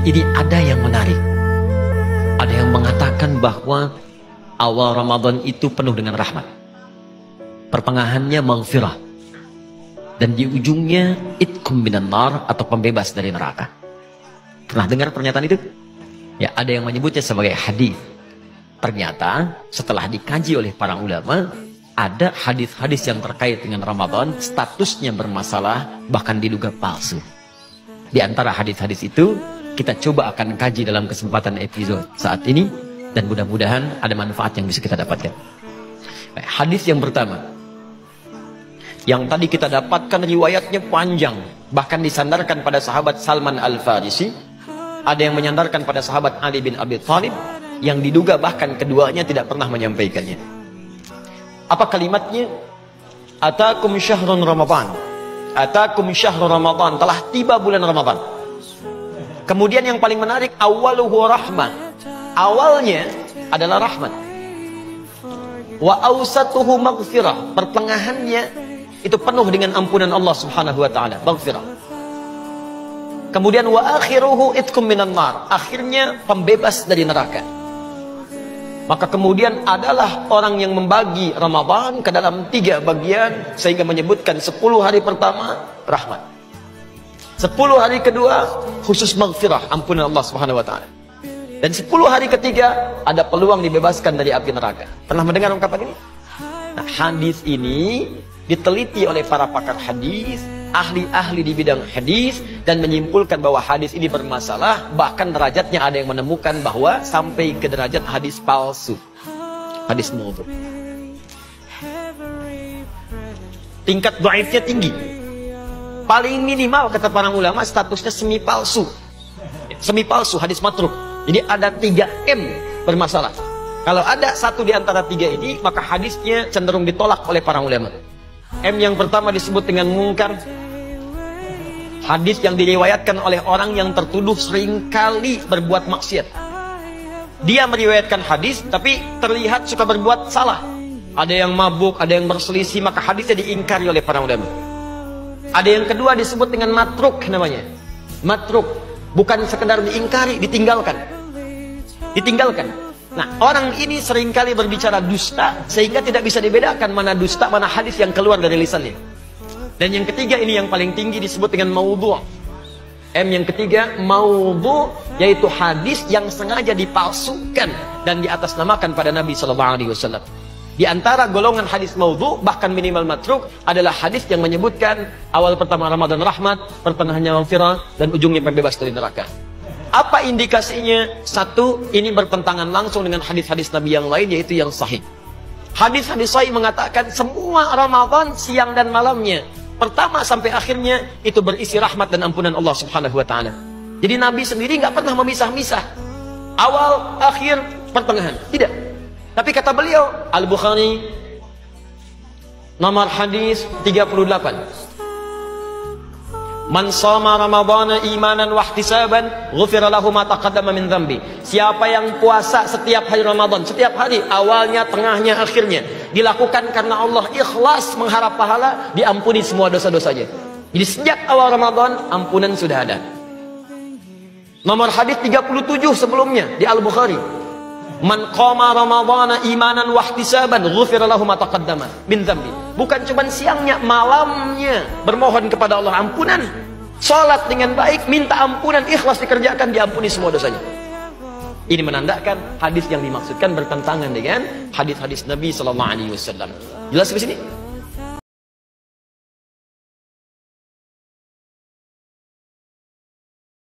ini ada yang menarik. Ada yang mengatakan bahwa awal Ramadan itu penuh dengan rahmat, pertengahannya maghfirah, dan di ujungnya itqum minan nar atau pembebas dari neraka. Pernah dengar pernyataan itu? Ya, ada yang menyebutnya sebagai hadis. Ternyata setelah dikaji oleh para ulama, ada hadis-hadis yang terkait dengan Ramadan statusnya bermasalah, bahkan diduga palsu. Di antara hadis-hadis itu kita coba akan kaji dalam kesempatan episode saat ini, dan mudah-mudahan ada manfaat yang bisa kita dapatkan. Hadis yang pertama, yang tadi kita dapatkan riwayatnya panjang, bahkan disandarkan pada sahabat Salman Al-Farisi, ada yang menyandarkan pada sahabat Ali bin Abi Thalib, yang diduga bahkan keduanya tidak pernah menyampaikannya. Apa kalimatnya? Atakum syahrun Ramadan, atakum syahrun Ramadan, telah tiba bulan Ramadan. Kemudian yang paling menarik, awaluhu rahmah, awalnya adalah rahmat. Wa awsatuhu maghfirah, pertengahannya itu penuh dengan ampunan Allah Subhanahu wa taala, maghfirah. Kemudian wa akhiruhu itqum minan nar, akhirnya pembebas dari neraka. Maka kemudian adalah orang yang membagi Ramadan ke dalam 3 bagian, sehingga menyebutkan 10 hari pertama rahmat, 10 hari kedua khusus maghfirah, ampunan Allah Subhanahu wa taala, dan 10 hari ketiga ada peluang dibebaskan dari api neraka. Pernah mendengar ungkapan ini? Nah, hadis ini diteliti oleh para pakar hadis, ahli-ahli di bidang hadis, dan menyimpulkan bahwa hadis ini bermasalah. Bahkan derajatnya ada yang menemukan bahwa sampai ke derajat hadis palsu, hadis maudhu. Tingkat dhaifnya tinggi. Paling minimal kata para ulama statusnya semi palsu. Semi palsu, hadis matruk. Jadi ada 3M bermasalah. Kalau ada satu di antara 3 ini, maka hadisnya cenderung ditolak oleh para ulama. M yang pertama disebut dengan mungkar. Hadis yang diriwayatkan oleh orang yang tertuduh seringkali berbuat maksiat. Dia meriwayatkan hadis tapi terlihat suka berbuat salah. Ada yang mabuk, ada yang berselisih, maka hadisnya diingkari oleh para ulama. Ada yang kedua disebut dengan matruk namanya. Matruk, bukan sekedar diingkari, ditinggalkan. Ditinggalkan. Nah, orang ini seringkali berbicara dusta, sehingga tidak bisa dibedakan mana dusta, mana hadis yang keluar dari lisannya. Dan yang ketiga, ini yang paling tinggi, disebut dengan maudhu'. M yang ketiga, maudhu', yaitu hadis yang sengaja dipalsukan dan diatasnamakan pada Nabi SAW. Di antara golongan hadis maudhu', bahkan minimal matruk, adalah hadis yang menyebutkan awal pertama Ramadan rahmat, pertengahannya maghfirah, dan ujungnya pembebas dari neraka. Apa indikasinya? Satu, ini bertentangan langsung dengan hadis-hadis Nabi yang lain, yaitu yang sahih. Hadis-hadis sahih mengatakan semua Ramadan siang dan malamnya, pertama sampai akhirnya, itu berisi rahmat dan ampunan Allah Subhanahu wa taala. Jadi Nabi sendiri nggak pernah memisah-misah awal, akhir, pertengahan, tidak. Tapi kata beliau, Al-Bukhari nomor hadis 38, man shoma ramadhana imanan wa ihtisaban ghufira lahu ma taqaddama min dhanbi. Siapa yang puasa setiap hari Ramadan, setiap hari, awalnya, tengahnya, akhirnya, dilakukan karena Allah, ikhlas mengharap pahala, diampuni semua dosa-dosanya. Jadi sejak awal Ramadan ampunan sudah ada. Nomor hadis 37 sebelumnya di Al-Bukhari, man qama ramadhana imanan wa ihtisaban ghufira lahu ma taqaddama min dhanbi. Bukan cuma siangnya, malamnya bermohon kepada Allah ampunan, salat dengan baik, minta ampunan, ikhlas dikerjakan, diampuni semua dosanya. Ini menandakan hadis yang dimaksudkan bertentangan dengan hadis-hadis Nabi SAW. Jelas di sini?